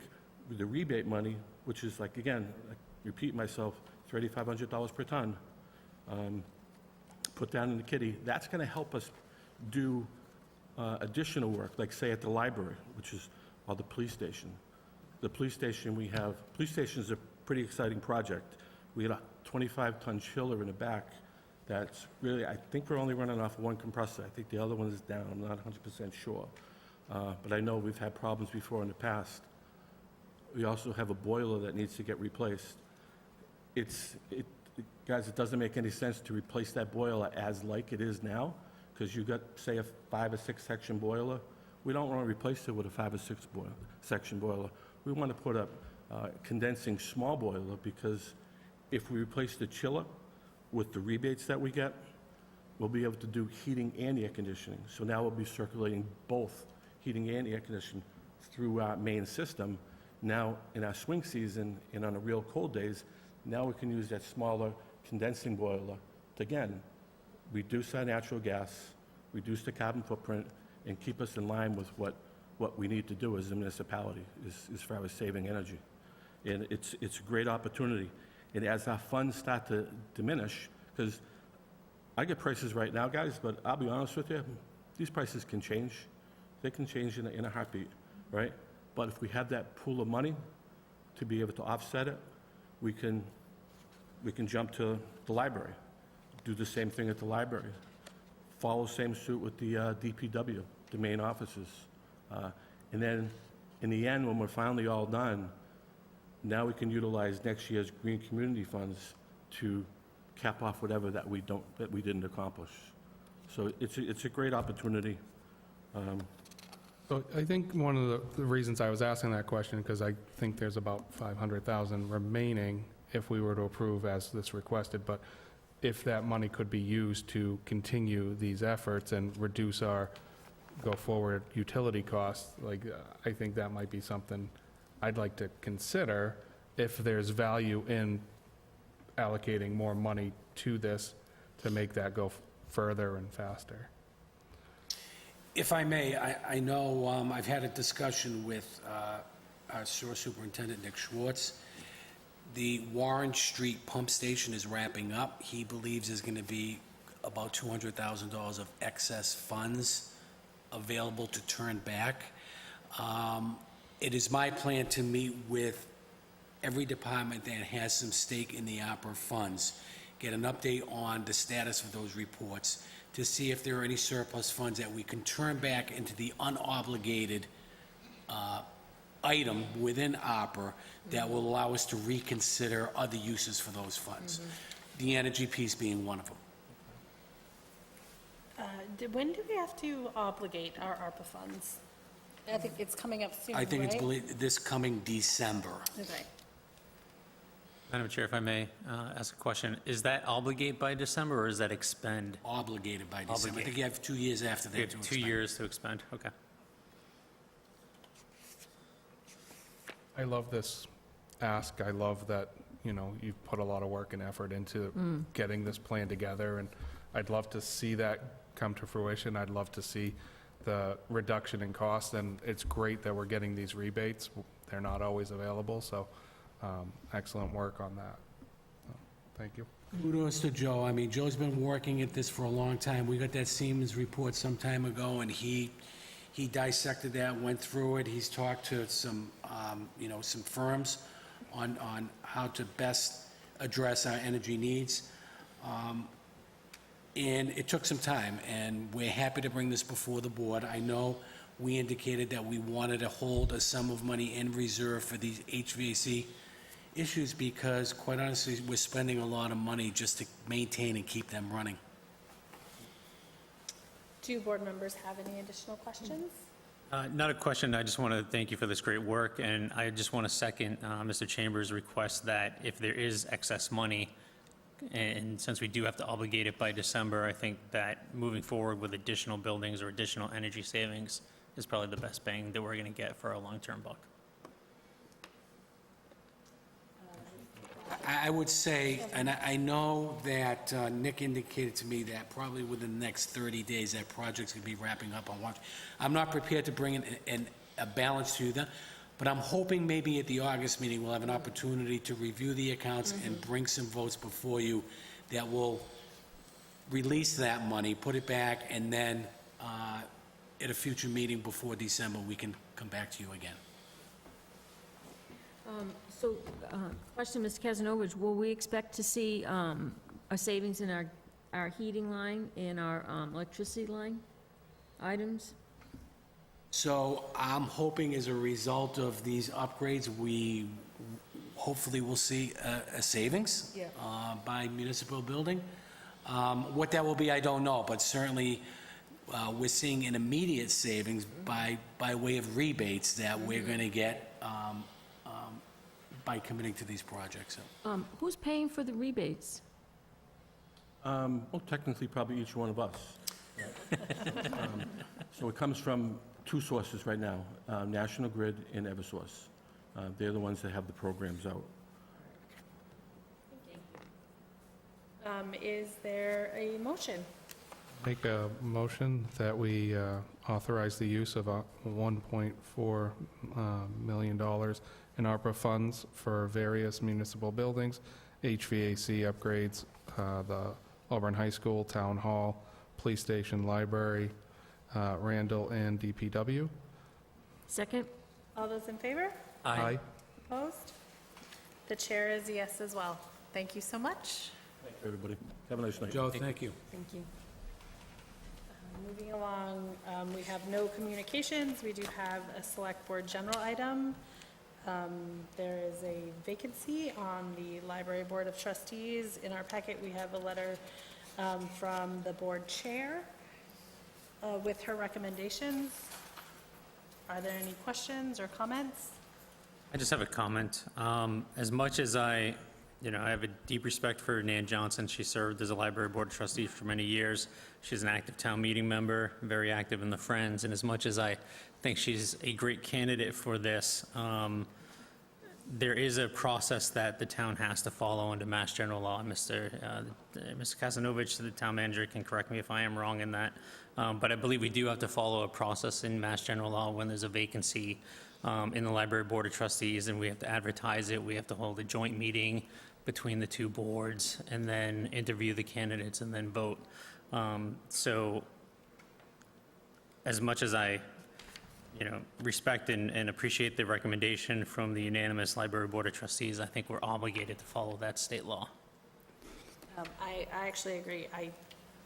the rebate money, which is like, again, I repeat myself, $3,500 per ton, put down in the kitty. That's going to help us do additional work, like say at the library, which is, or the police station. The police station police station is a pretty exciting project. We had a 25-ton chiller in the back that's really, I think we're only running off one compressor. I think the other one is down. I'm not 100% sure. But I know we've had problems before in the past. We also have a boiler that needs to get replaced. Guys, it doesn't make any sense to replace that boiler as like it is now, because you got, say, a 5 or 6 section boiler we don't want to replace it with a 5 or 6 section boiler. We want to put a condensing small boiler, because if we replace the chiller with the rebates that we get, we'll be able to do heating and air conditioning. So now we'll be circulating both heating and air conditioning through our main system. Now, in our swing season and on the real cold days, now we can use that smaller condensing boiler to, again, reduce our natural gas, reduce the carbon footprint, and keep us in line with what we need to do as a municipality as far as saving energy. And it's a great opportunity. And as our funds start to diminish, because I get prices right now, guys, but I'll be honest with you, these prices can change. They can change in a heartbeat, right? But if we have that pool of money to be able to offset it, we can jump to the library, do the same thing at the library, follow same suit with the DPW, the main offices. And then, in the end, when we're finally all done, now we can utilize next year's green community funds to cap off whatever that we didn't accomplish. So it's a great opportunity. So I think one of the reasons I was asking that question, because I think there's about 500,000 remaining if we were to approve as this requested, but if that money could be used to continue these efforts and reduce our go-forward utility costs, I think that might be something I'd like to consider if there's value in allocating more money to this to make that go further and faster. If I may, I know I've had a discussion with our sewer superintendent, Nick Schwartz. The Warren Street pump station is wrapping up. He believes there's going to be about $200,000 of excess funds available to turn back. It is my plan to meet with every department that has some stake in the opera funds, get an update on the status of those reports, to see if there are any surplus funds that we can turn back into the unobligated item within opera that will allow us to reconsider other uses for those funds. The energy piece being one of them. When do we have to obligate our ARPA funds? I think it's coming up soon, I think it's right? this coming December. Okay. Madam Chair, if I may ask a question, is that obligate by December, or is that expend? Obligated by December. I Obligate. think you have 2 years after We that have to 2 expend. years to expend, okay. I love this ask. I love that, you've put a lot of work and effort into getting this plan together, and I'd love to see that come to fruition. I'd love to see the reduction in cost, and it's great that we're getting these rebates. They're not always available, so excellent work on that. Thank you. Kudos to Joe. I mean, Joe's been working at this for a long time. We got that Siemens report some time ago, and he dissected that, went through it. He's talked to some, some firms on how to best address our energy needs. And it took some time, and we're happy to bring this before the board. I know we indicated that we wanted to hold a sum of money in reserve for these HVAC issues because, quite honestly, we're spending a lot of money just to maintain and keep them running. Do board members have any additional questions? Not a question, I just want to thank you for this great work, and I just want to second Mr. Chambers' request that if there is excess money, and since we do have to obligate it by December, I think that moving forward with additional buildings or additional energy savings is probably the best bang that we're going to get for our long-term buck. I would say, and I know that Nick indicated to me that probably within the next 30 days, that project's going to be wrapping up on watch. I'm not prepared to bring in a balance to them, but I'm hoping maybe at the August meeting, we'll have an opportunity to review the accounts and bring some votes before you that will release that money, put it back, and then at a future meeting before December, we can come back to you again. So, question, Mr. Kazanovich, will we expect to see a savings in our heating line and our electricity line items? So I'm hoping as a result of these upgrades, we hopefully will see a savings by municipal building. What that will be, I don't know, but certainly we're seeing an immediate savings by way of rebates that we're going to get by committing to these projects. Who's paying for the rebates? Well, technically, probably each one of us. So it comes from two sources right now, National Grid and Eversource. They're the ones that have the programs out. Is there a motion? Make a motion that we authorize the use of $1.4 million in ARPA funds for various municipal buildings, HVAC upgrades, the Auburn High School, Town Hall, Police Station, Library, Randall, and DPW. Second? All those in favor? Aye. Opposed? The chair is a yes as well. Thank you so much. Thank you, everybody. Have a nice night. Joe, thank you. Thank you. Moving along, we have no communications. We do have a select board general item. There is a vacancy on the library board of trustees. In our packet, we have a letter from the board chair with her recommendations. Are there any questions or comments? I just have a comment. As much as I have a deep respect for Nan Johnson. She served as a library board trustee for many years. She's an active town meeting member, very active in the Friends, and as much as I think she's a great candidate for this, there is a process that the town has to follow under Mass General Law. Mr. Kasanovich, the town manager, can correct me if I am wrong in that, but I believe we do have to follow a process in Mass General Law when there's a vacancy in the library board of trustees, and we have to advertise it. We have to hold a joint meeting between the two boards and then interview the candidates and then vote. So as much as I respect and appreciate the recommendation from the unanimous library board of trustees, I think we're obligated to follow that state law. I actually agree. I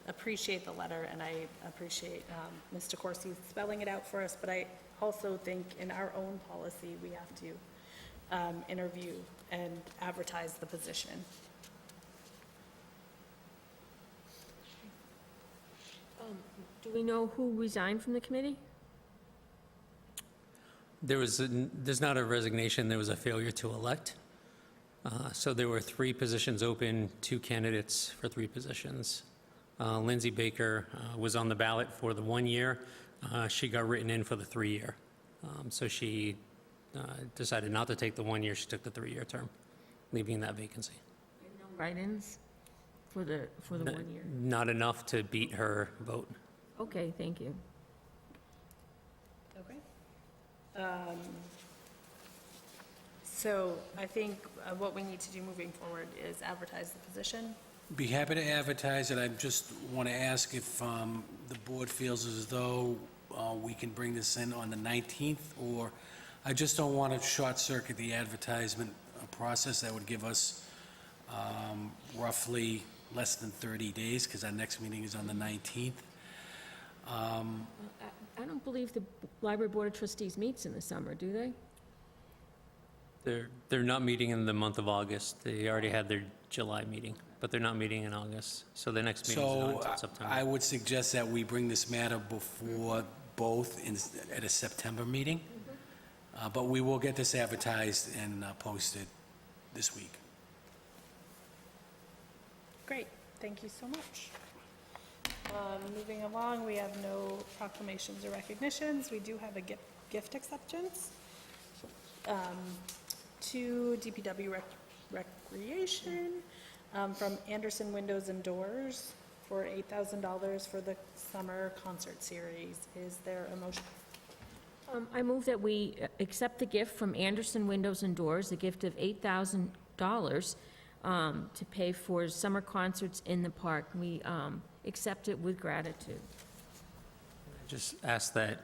appreciate the letter, and I appreciate Mr. Corsi spelling it out for us, but I also think in our own policy, we have to interview and advertise the position. Do we know who resigned from the committee? There's not a resignation, there was a failure to elect. So there were 3 positions open, 2 candidates for 3 positions. Lindsay Baker was on the ballot for the 1 year. She got written in for the 3-year. So she decided not to take the 1 year, she took the 3-year term, leaving that vacancy. No write-ins for the 1 year? Not enough to beat her vote. Okay, thank you. Okay. So I think what we need to do moving forward is advertise the position. Be happy to advertise it. I just want to ask if the board feels as though we can bring this in on the 19th, or I just don't want to short-circuit the advertisement process. That would give us roughly less than 30 days, because our next meeting is on the 19th. I don't believe the library board of trustees meets in the summer, do they? They're not meeting in the month of August. They already had their July meeting, but they're not meeting in August. So the next meeting is not until September. I would suggest that we bring this matter before both at a September meeting. But we will get this advertised and posted this week. Great, thank you so much. Moving along, we have no proclamations or recognitions. We do have a gift acceptance to DPW Recreation from Anderson Windows and Doors for $8,000 for the summer concert series. Is there a motion? I move that we accept the gift from Anderson Windows and Doors, a gift of $8,000 to pay for summer concerts in the park. We accept it with gratitude. Just ask that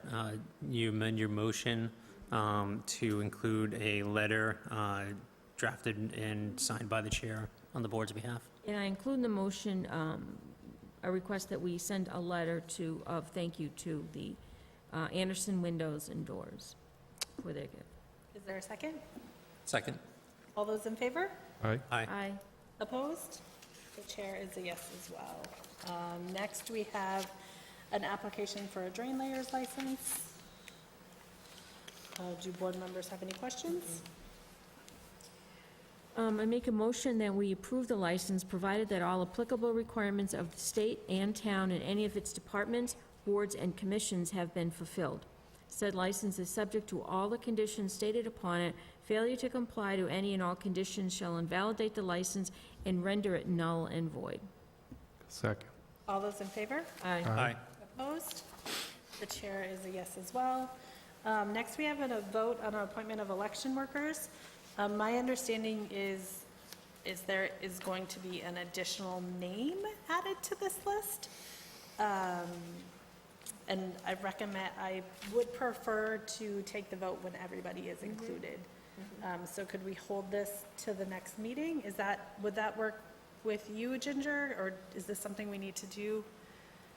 you amend your motion to include a letter drafted and signed by the chair on the board's behalf. And I include in the motion a request that we send a letter of thank you to the Anderson Windows and Doors for their gift. Is there a second? Second. All those in favor? Aye. Aye. Aye. Opposed? The chair is a yes as well. Next, we have an application for a drain layers license. Do board members have any questions? I make a motion that we approve the license, provided that all applicable requirements of the state and town and any of its departments, boards, and commissions have been fulfilled. Said license is subject to all the conditions stated upon it. Failure to comply to any and all conditions shall invalidate the license and render it null and void. Second. All those in favor? Aye. Aye. Opposed? The chair is a yes as well. Next, we have a vote on an appointment of election workers. My understanding is there is going to be an additional name added to this list. And I would prefer to take the vote when everybody is included. So could we hold this to the next meeting? Would that work with you, Ginger, or is this something we need to do?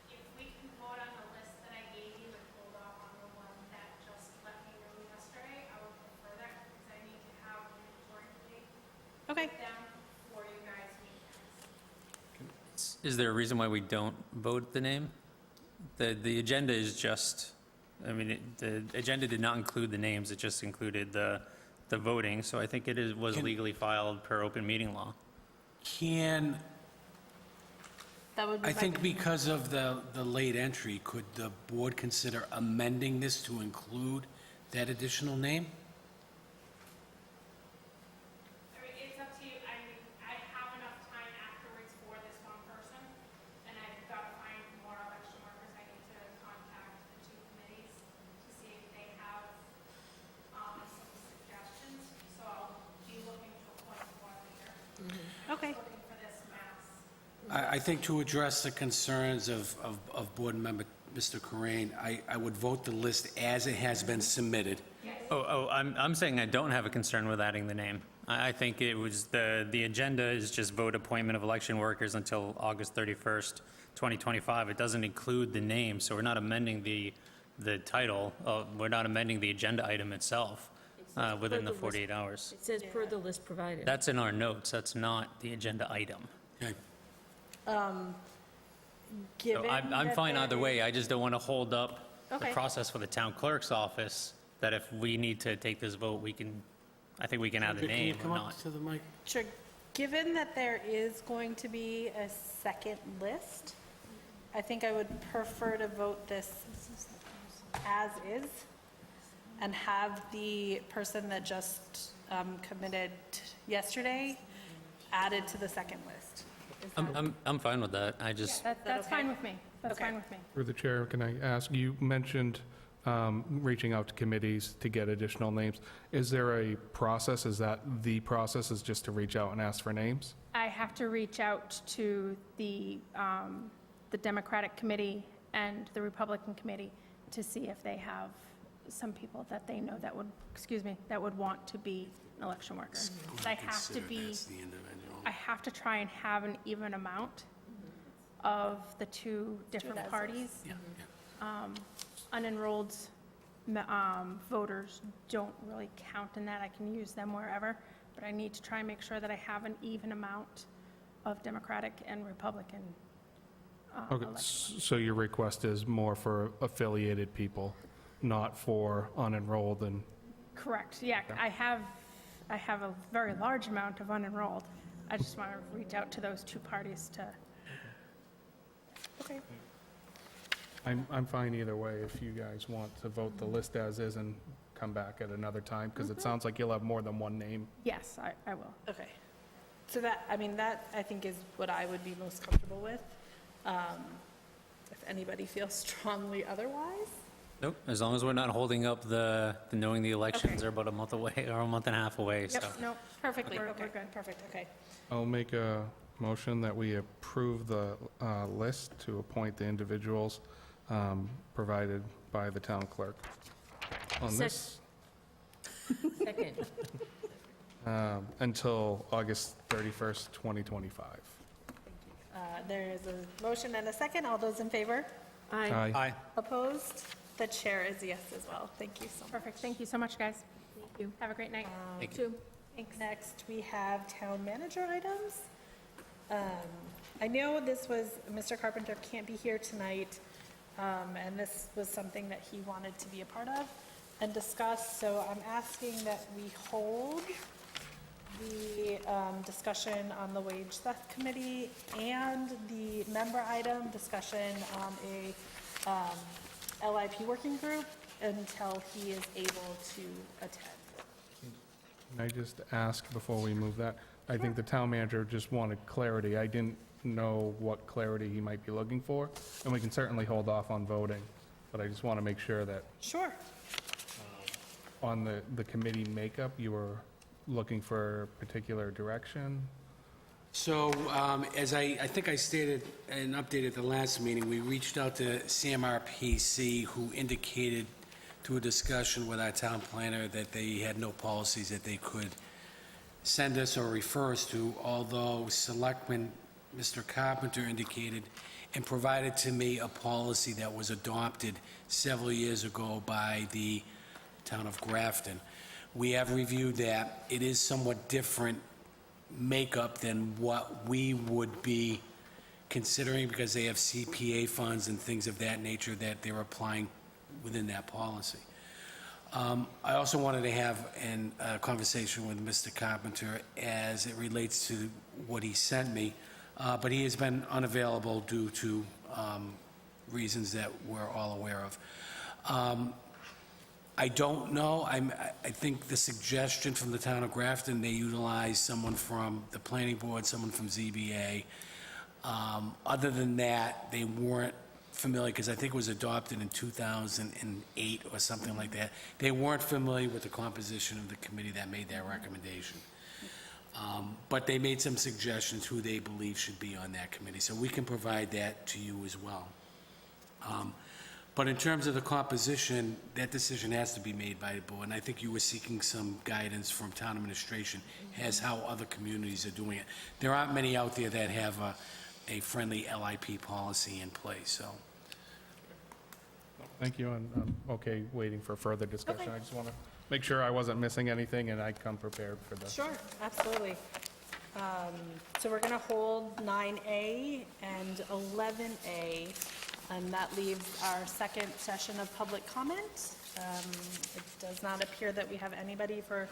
If we can vote on the list that I gave you and hold off on the one that just let me know yesterday, I would prefer that because I need to have an majority Okay. with them for you guys' meetings. Is there a reason why we don't vote the name? The agenda is just, the agenda did not include the names, it just included the voting, so I think it was legally filed per open meeting law. That would be I my- think because of the late entry, could the board consider amending this to include that additional name? I mean, it's up to you. I mean, I have enough time afterwards for this one person, and I've got to find more election workers. I need to contact the two committees to see if they have some suggestions. So I'll be looking to appoint more later. Okay. Looking for this mass. I think to address the concerns of board member Mr. Corain, I would vote the list as it has been submitted. I'm saying I don't have a concern with adding the name. I think it was, the agenda is just vote appointment of election workers until August 31st, 2025. It doesn't include the name, so we're not amending the title, we're not amending the agenda item itself within the 48 hours. It says per the list provided. That's in our notes, that's not the agenda item. Okay. So Given I'm that fine there either way, I just don't want to hold up the Okay. process for the town clerk's office, that if we need to take this vote, I think we can add the Can you name or come up not. to the mic? Sure. Given that there is going to be a second list, I think I would prefer to vote this as is and have the person that just committed yesterday added to the second list. Is that- I'm fine with that, I just, That's okay? fine with me. That's Okay. fine with me. Through the chair, can I ask, you mentioned reaching out to committees to get additional names. Is there a process? Is that the process, is just to reach out and ask for names? I have to reach out to the Democratic Committee and the Republican Committee to see if they have some people that they know that would want to be an election worker. I have to be, I have to try and have an even amount of the two different parties. Unenrolled voters don't really count in that. I can use them wherever, but I need to try and make sure that I have an even amount of Democratic and Republican Okay, elections. so your request is more for affiliated people, not for unenrolled and, Correct, yeah. I have a very large amount of unenrolled. I just want to reach out to those two parties to, Okay. I'm fine either way if you guys want to vote the list as is and come back at another time, because it sounds like you'll have more than one name. yes, I will. Okay. So that I think is what I would be most comfortable with. If anybody feels strongly otherwise. nope, as long as we're not holding up the knowing the elections Okay. are about a month away, or a month and a half away, so. Yep, no, perfectly, We're okay, good. perfect, okay. I'll make a motion that we approve the list to appoint the individuals provided by the town clerk on this Second. until August 31st, 2025. There is a motion and a second. All those in favor? Aye. Aye. Opposed? The chair is yes as well. Thank you so much. Perfect, thank you so much, guys. Thank you. Have a great night. Thank you. Thanks. Next, we have town manager items. I know this was, Mr. Carpenter can't be here tonight. and this was something that he wanted to be a part of and discuss, so I'm asking that we hold the discussion on the wage theft committee and the member item discussion on a LIP working group until he is able to attend. Can I just ask before we move that? I think the town manager just wanted clarity. I didn't know what clarity he might be looking for, and we can certainly hold off on voting, but I just want to make sure that Sure. on the committee makeup, you were looking for particular direction? So, as I think I stated and updated the last meeting, we reached out to CMRPC, who indicated through a discussion with our town planner that they had no policies that they could send us or refer us to, although Selectman Mr. Carpenter indicated and provided to me a policy that was adopted several years ago by the town of Grafton. We have reviewed that. It is somewhat different makeup than what we would be considering because they have CPA funds and things of that nature that they're applying within that policy. I also wanted to have a conversation with Mr. Carpenter as it relates to what he sent me, but he has been unavailable due to reasons that we're all aware of. I don't know. I think the suggestion from the town of Grafton, they utilize someone from the planning board, someone from ZBA. Other than that, they weren't familiar, because I think it was adopted in 2008 or something like that. They weren't familiar with the composition of the committee that made that recommendation. But they made some suggestions who they believe should be on that committee, so we can provide that to you as well. But in terms of the composition, that decision has to be made by the board, and I think you were seeking some guidance from town administration as how other communities are doing it. There aren't many out there that have a friendly LIP policy in place, so. Thank you, and I'm okay waiting for further discussion. Okay. I just want to make sure I wasn't missing anything, and I come prepared for this. Sure, absolutely. So we're going to hold 9A and 11A, and that leaves our second session of public comment. It does not appear that we have anybody for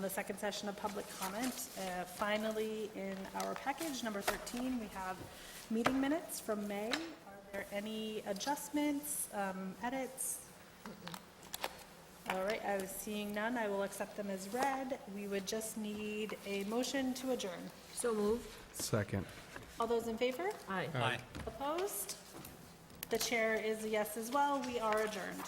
the second session of public comment. Finally, in our package, number 13, we have meeting minutes from May. Are there any adjustments, edits? All right, I was seeing none. I will accept them as read. We would just need a motion to adjourn. So move. Second. All those in favor? Aye. Aye. Opposed? The chair is a yes as well. We are adjourned.